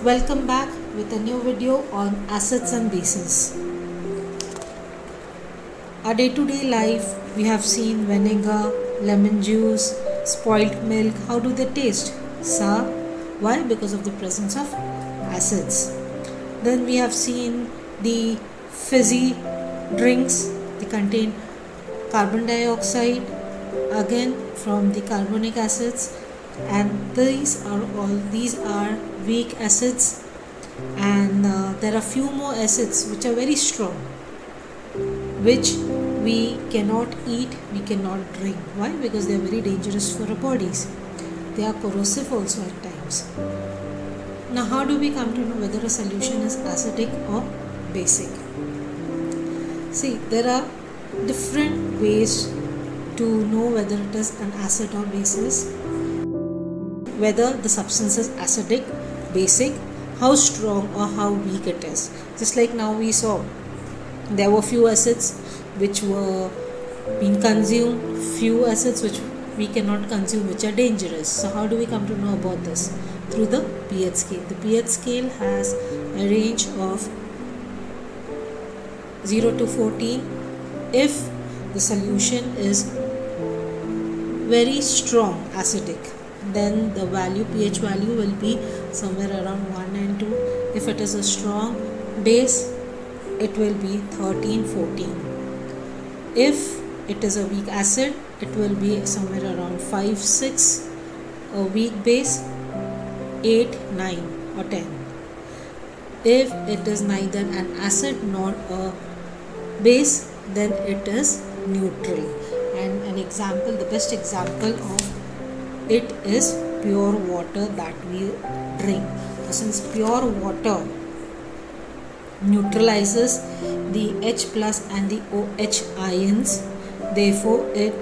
Welcome back with a new video on acids and bases. Our day-to-day life, we have seen vinegar, lemon juice, spoiled milk. How do they taste? Sour. Why? Because of the presence of acids. Then we have seen the fizzy drinks. They contain carbon dioxide, again from the carbonic acids, and these are weak acids, and there are few more acids which are very strong, which we cannot eat, we cannot drink. Why? Because they are very dangerous for our bodies. They are corrosive also at times. Now, how do we come to know whether a solution is acidic or basic? See, there are different ways to know whether it is an acid or basis, whether the substance is acidic, basic, how strong or how weak it is. Just like now we saw, there were few acids which were being consumed, few acids which we cannot consume, which are dangerous. So how do we come to know about this? Through the pH scale. The pH scale has a range of 0 to 14. If the solution is very strong acidic, then the pH value will be somewhere around 1 and 2. If it is a strong base, it will be 13, 14. If it is a weak acid, it will be somewhere around 5, 6. A weak base, 8, 9 or 10. If it is neither an acid nor a base, then it is neutral. And an example, the best example of it is pure water that we drink. So since pure water neutralizes the H plus and the OH ions, therefore it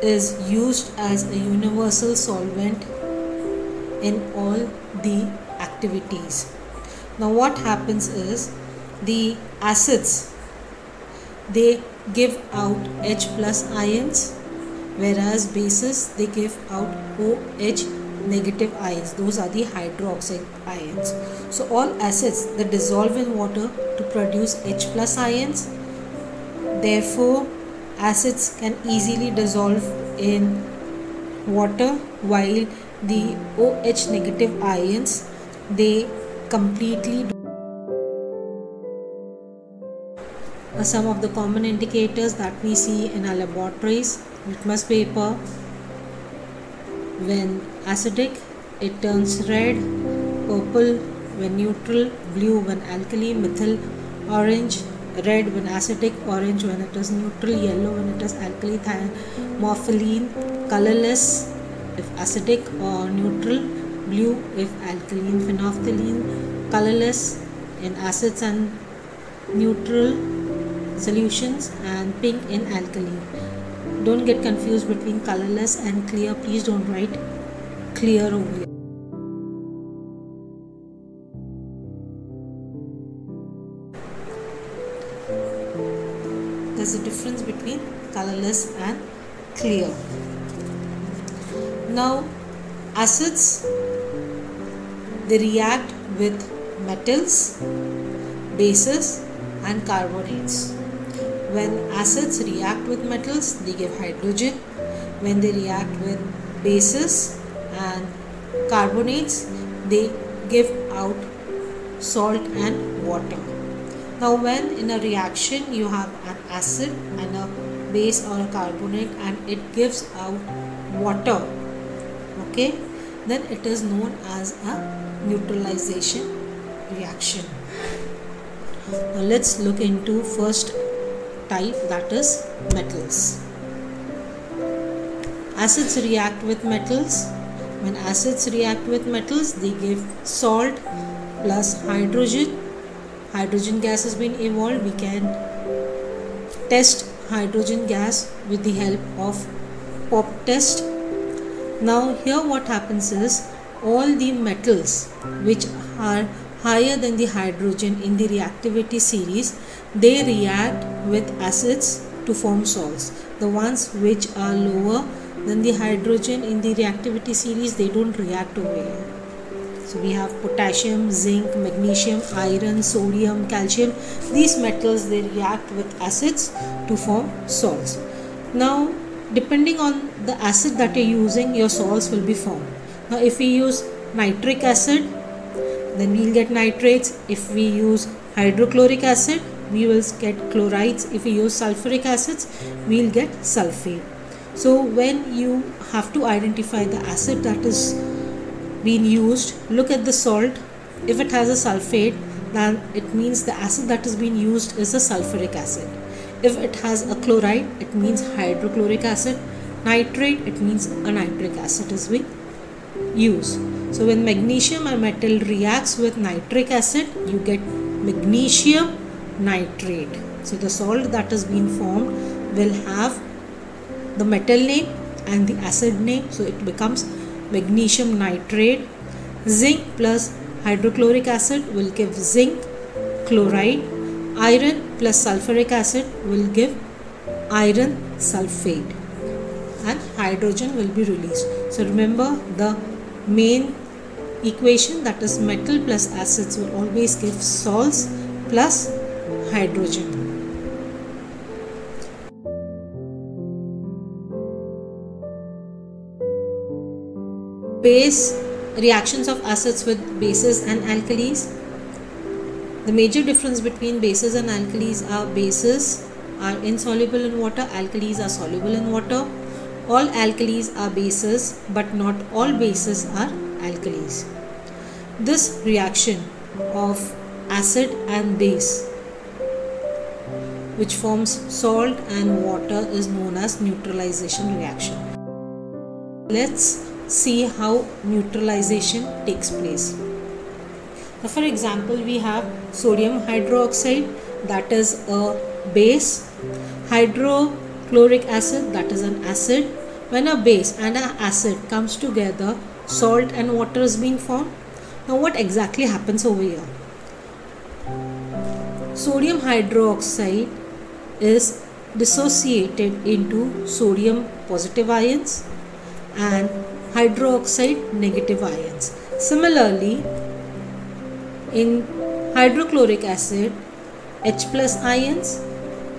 is used as a universal solvent in all the activities. Now what happens is, the acids, they give out H plus ions, whereas bases, they give out OH negative ions. Those are the hydroxide ions. So all acids that dissolve in water to produce H plus ions. Therefore acids can easily dissolve in water, while the OH negative ions, they completely do. Some of the common indicators that we see in our laboratories: litmus paper, when acidic it turns red, purple when neutral, blue when alkali, methyl orange, red when acidic, orange when it is neutral, yellow when it is alkali, morpholine, colorless if acidic or neutral, blue if alkaline, phenolphthalein, colorless in acids and neutral solutions, and pink in alkali. Don't get confused between colorless and clear. Please don't write clear over here. There's a difference between colorless and clear. Now, acids, they react with metals, bases and carbonates. When acids react with metals, they give hydrogen. When they react with bases and carbonates, they give out salt and water. Now when in a reaction you have an acid and a base or a carbonate and it gives out water, okay, then it is known as a neutralization reaction. Now let's look into first type, that is metals. Acids react with metals. When acids react with metals, they give salt plus hydrogen. Hydrogen gas has been evolved. We can test hydrogen gas with the help of pop test. Now here what happens is, all the metals which are higher than the hydrogen in the reactivity series, they react with acids to form salts. The ones which are lower than the hydrogen in the reactivity series, they don't react over here. So we have potassium, zinc, magnesium, iron, sodium, calcium. These metals, they react with acids to form salts. Now depending on the acid that you're using, your salts will be formed. Now if we use nitric acid, then we'll get nitrates. If we use hydrochloric acid, we will get chlorides. If we use sulfuric acids, we'll get sulfate. So when you have to identify the acid that is being used, look at the salt. If it has a sulfate, then it means the acid that is being used is a sulfuric acid. If it has a chloride, it means hydrochloric acid. Nitrate, it means a nitric acid is being used. So when magnesium, a metal, reacts with nitric acid, you get magnesium nitrate. So the salt that is being formed will have the metal name and the acid name, so it becomes magnesium nitrate. Zinc plus hydrochloric acid will give zinc chloride. Iron plus sulfuric acid will give iron sulfate, and hydrogen will be released. So remember the main equation, that is metal plus acids, will always give salts plus hydrogen. Base reactions of acids with bases and alkalis. The major difference between bases and alkalis are bases are insoluble in water, alkalis are soluble in water. All alkalis are bases, but not all bases are alkalis. This reaction of acid and base, which forms salt and water, is known as neutralization reaction. Let's see how neutralization takes place. Now, for example, we have sodium hydroxide, that is a base. Hydrochloric acid, that is an acid. When a base and an acid comes together, salt and water is being formed. Now what exactly happens over here? Sodium hydroxide is dissociated into sodium positive ions and hydroxide negative ions. Similarly, in hydrochloric acid, H plus ions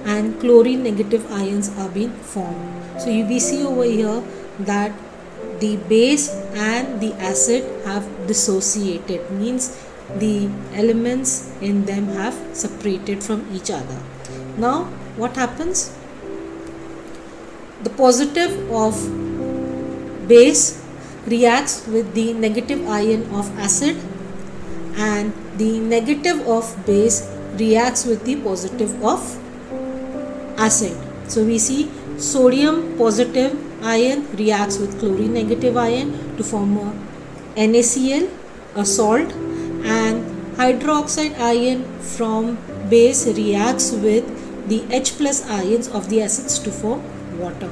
and chlorine negative ions are being formed. So we see over here that the base and the acid have dissociated, means the elements in them have separated from each other. Now what happens? The positive of base reacts with the negative ion of acid, and the negative of base reacts with the positive of acid. So we see sodium positive ion reacts with chlorine negative ion to form a NaCl, a salt, and hydroxide ion from base reacts with the H plus ions of the acids to form water.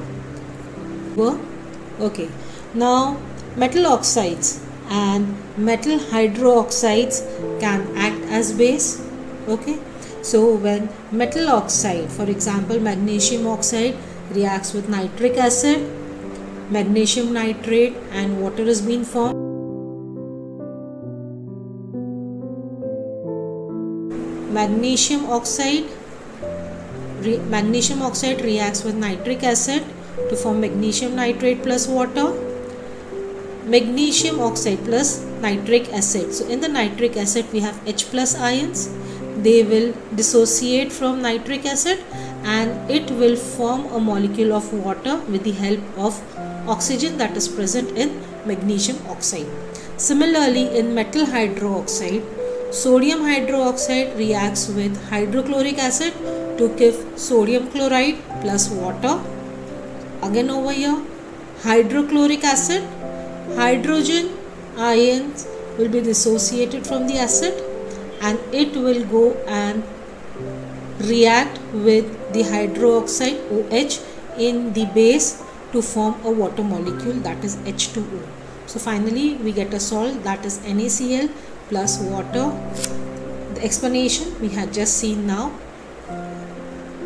Okay, now metal oxides and metal hydroxides can act as base. Okay, so when metal oxide, for example magnesium oxide, reacts with nitric acid, magnesium nitrate and water is being formed. Magnesium oxide reacts with nitric acid to form magnesium nitrate plus water. Magnesium oxide plus nitric acid. So in the nitric acid we have H plus ions. They will dissociate from nitric acid and it will form a molecule of water with the help of oxygen that is present in magnesium oxide. Similarly, in metal hydroxide, sodium hydroxide reacts with hydrochloric acid to give sodium chloride plus water. Again over here, hydrochloric acid, hydrogen ions will be dissociated from the acid and it will go and react with the hydroxide OH in the base to form a water molecule, that is H2O. So finally we get a salt, that is NaCl plus water. The explanation we had just seen now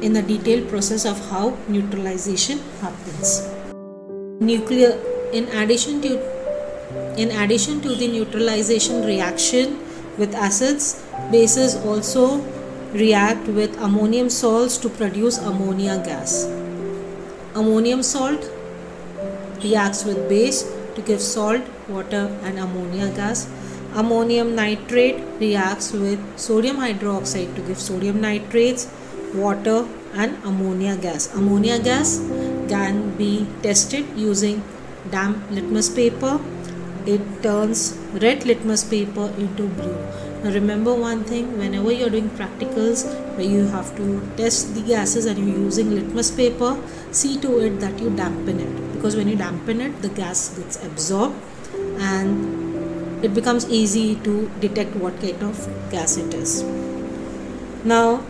in a detailed process of how neutralization happens. In addition to In addition to the neutralization reaction with acids, bases also react with ammonium salts to produce ammonia gas. Ammonium salt reacts with base to give salt, water and ammonia gas. Ammonium nitrate reacts with sodium hydroxide to give sodium nitrates, water and ammonia gas. Ammonia gas can be tested using damp litmus paper. It turns red litmus paper into blue. Now remember one thing, whenever you're doing practicals where you have to test the gases and you're using litmus paper, see to it that you dampen it, because when you dampen it, the gas gets absorbed and it becomes easy to detect what kind of gas it is. Now,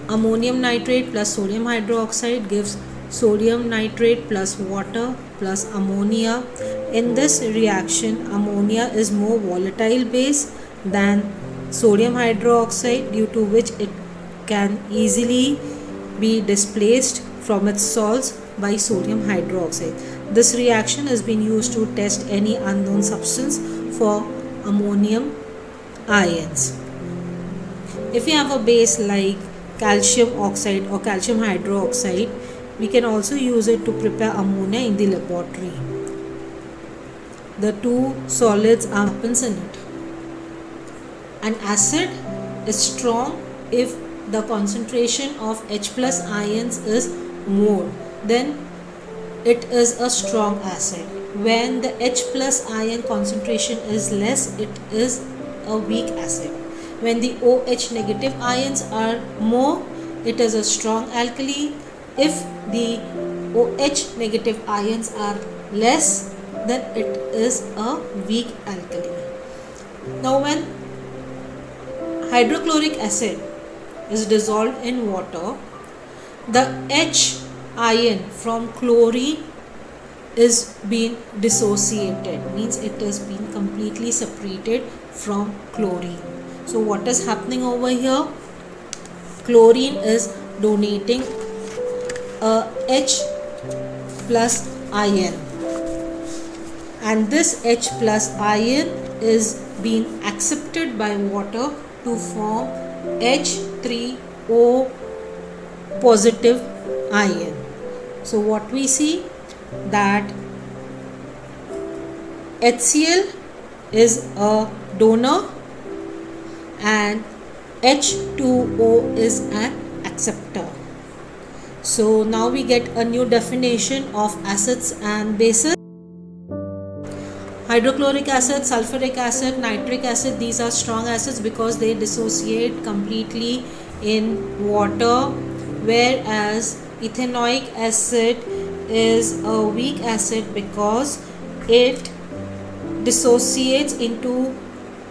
ammonium nitrate plus sodium hydroxide gives sodium nitrate plus water plus ammonia. In this reaction, ammonia is more volatile base than sodium hydroxide, due to which it can easily be displaced from its salts by sodium hydroxide. This reaction has been used to test any unknown substance for ammonium ions. If you have a base like calcium oxide or calcium hydroxide, we can also use it to prepare ammonia in the laboratory. The two solids happens in it. An acid is strong if the concentration of H plus ions is more, then it is a strong acid. When the H plus ion concentration is less, it is a weak acid. When the OH negative ions are more, it is a strong alkali. If the OH negative ions are less, then it is a weak alkali. Now when hydrochloric acid is dissolved in water, the H ion from chlorine is being dissociated, means it is being completely separated from chlorine. So what is happening over here? Chlorine is donating a H plus ion, and this H plus ion is being accepted by water to form H3O positive ion. So what we see, that HCl is a donor and H2O is an acceptor. So now we get a new definition of acids and bases. Hydrochloric acid, sulfuric acid, nitric acid, these are strong acids because they dissociate completely in water, whereas ethanoic acid is a weak acid because it dissociates into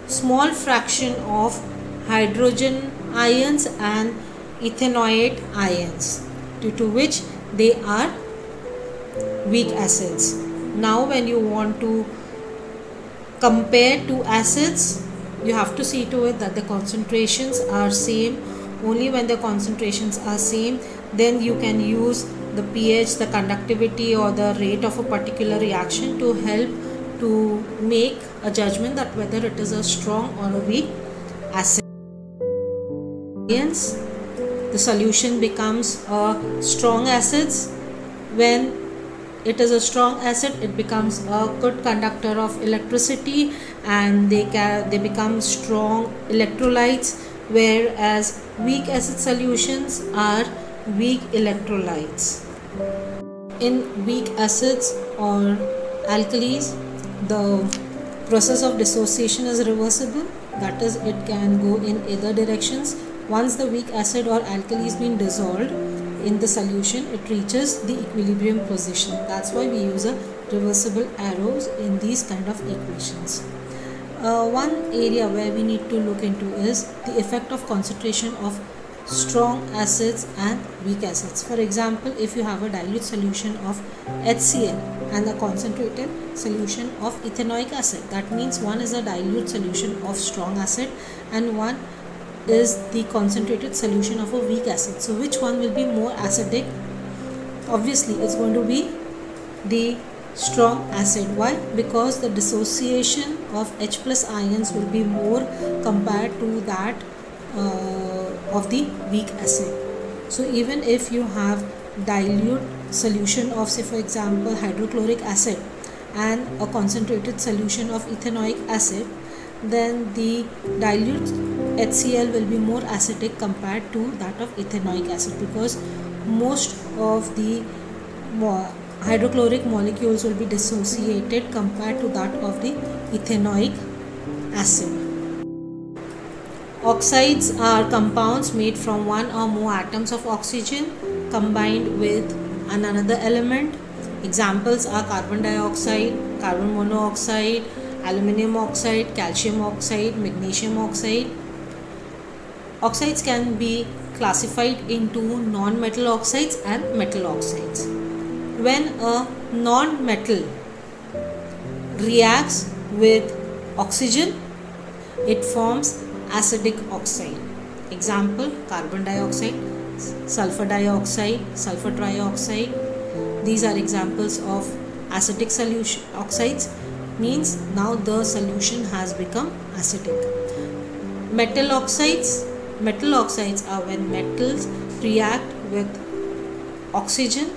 small fraction of hydrogen ions and ethanoate ions, due to which they are weak acids. Now when you want to compare two acids, you have to see to it that the concentrations are same. Only when the concentrations are same, then you can use the pH, the conductivity or the rate of a particular reaction to help to make a judgment that whether it is a strong or a weak acid. The solution becomes a strong acids. When it is a strong acid, it becomes a good conductor of electricity and they become strong electrolytes, whereas weak acid solutions are weak electrolytes. In weak acids or alkalis, the process of dissociation is reversible, that is, it can go in either directions. Once the weak acid or alkali is being dissolved in the solution, it reaches the equilibrium position. That's why we use a reversible arrows in these kind of equations. One area where we need to look into is the effect of concentration of strong acids and weak acids. For example, if you have a dilute solution of HCl and a concentrated solution of ethanoic acid, that means one is a dilute solution of strong acid and one is the concentrated solution of a weak acid. So which one will be more acidic? Obviously it's going to be the strong acid. Why? Because the dissociation of H plus ions will be more compared to that of the weak acid. So even if you have dilute solution of, say for example, hydrochloric acid and a concentrated solution of ethanoic acid, then the dilute HCl will be more acidic compared to that of ethanoic acid, because most of the hydrochloric molecules will be dissociated compared to that of the ethanoic acid. Oxides are compounds made from one or more atoms of oxygen combined with another element. Examples are carbon dioxide, carbon monoxide, aluminum oxide, calcium oxide, magnesium oxide. Oxides can be classified into non-metal oxides and metal oxides. When a non-metal reacts with oxygen, it forms acidic oxide. Example, carbon dioxide, sulfur dioxide, sulfur trioxide. These are examples of acidic solution oxides, means now the solution has become acidic. Metal oxides are when metals react with oxygen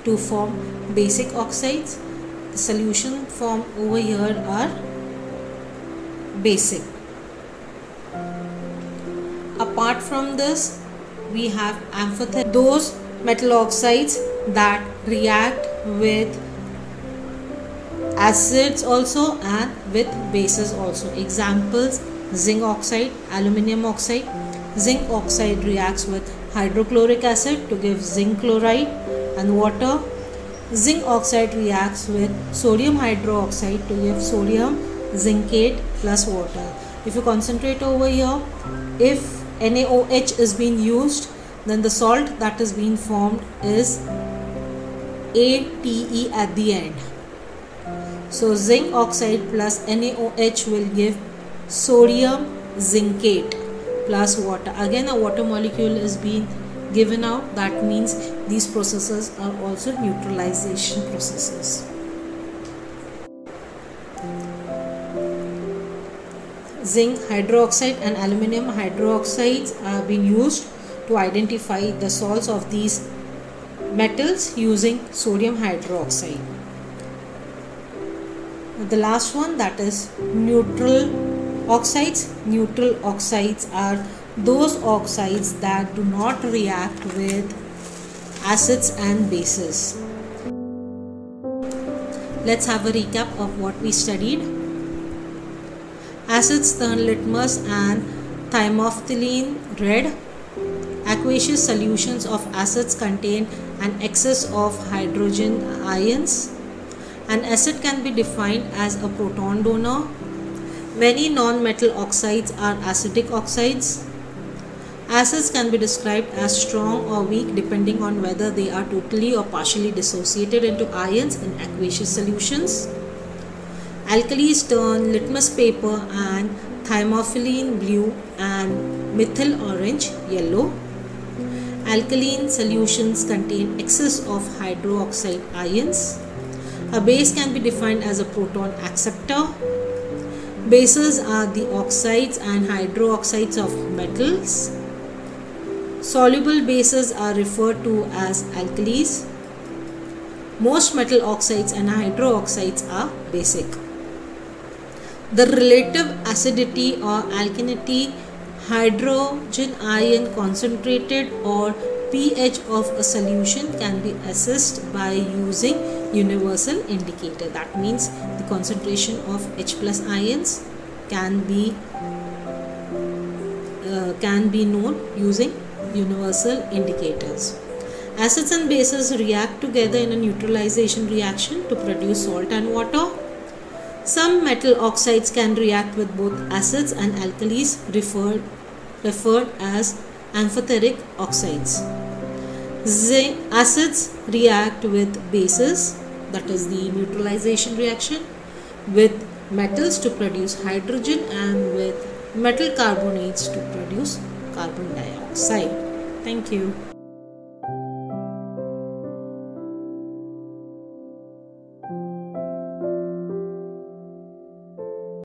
to form basic oxides. The solution formed over here are basic. Apart from this, we have amphiteric, those metal oxides that react with acids also and with bases also. Examples, zinc oxide, aluminum oxide. Zinc oxide reacts with hydrochloric acid to give zinc chloride and water. Zinc oxide reacts with sodium hydroxide to give sodium zincate plus water. If you concentrate over here, if NaOH is being used, then the salt that is being formed is ATE at the end. So zinc oxide plus NaOH will give sodium zincate plus water. Again a water molecule is being given out. That means these processes are also neutralization processes. Zinc hydroxide and aluminum hydroxides are being used to identify the salts of these metals using sodium hydroxide. The last one, that is neutral oxides. Neutral oxides are those oxides that do not react with acids and bases. Let's have a recap of what we studied. Acids turn litmus and thymophthalene red. Aqueous solutions of acids contain an excess of hydrogen ions. An acid can be defined as a proton donor. Many non-metal oxides are acidic oxides. Acids can be described as strong or weak depending on whether they are totally or partially dissociated into ions in aqueous solutions. Alkalis turn litmus paper and thymophthalene blue and methyl orange yellow. Alkaline solutions contain excess of hydroxide ions. A base can be defined as a proton acceptor. Bases are the oxides and hydroxides of metals. Soluble bases are referred to as alkalis. Most metal oxides and hydroxides are basic. The relative acidity or alkalinity, hydrogen ion concentrated or pH of a solution can be assessed by using universal indicator. That means the concentration of H plus ions can be known using universal indicators. Acids and bases react together in a neutralization reaction to produce salt and water. Some metal oxides can react with both acids and alkalis, referred as amphiteric oxides. Acids react with bases, that is the neutralization reaction, with metals to produce hydrogen and with metal carbonates to produce carbon dioxide. Thank you.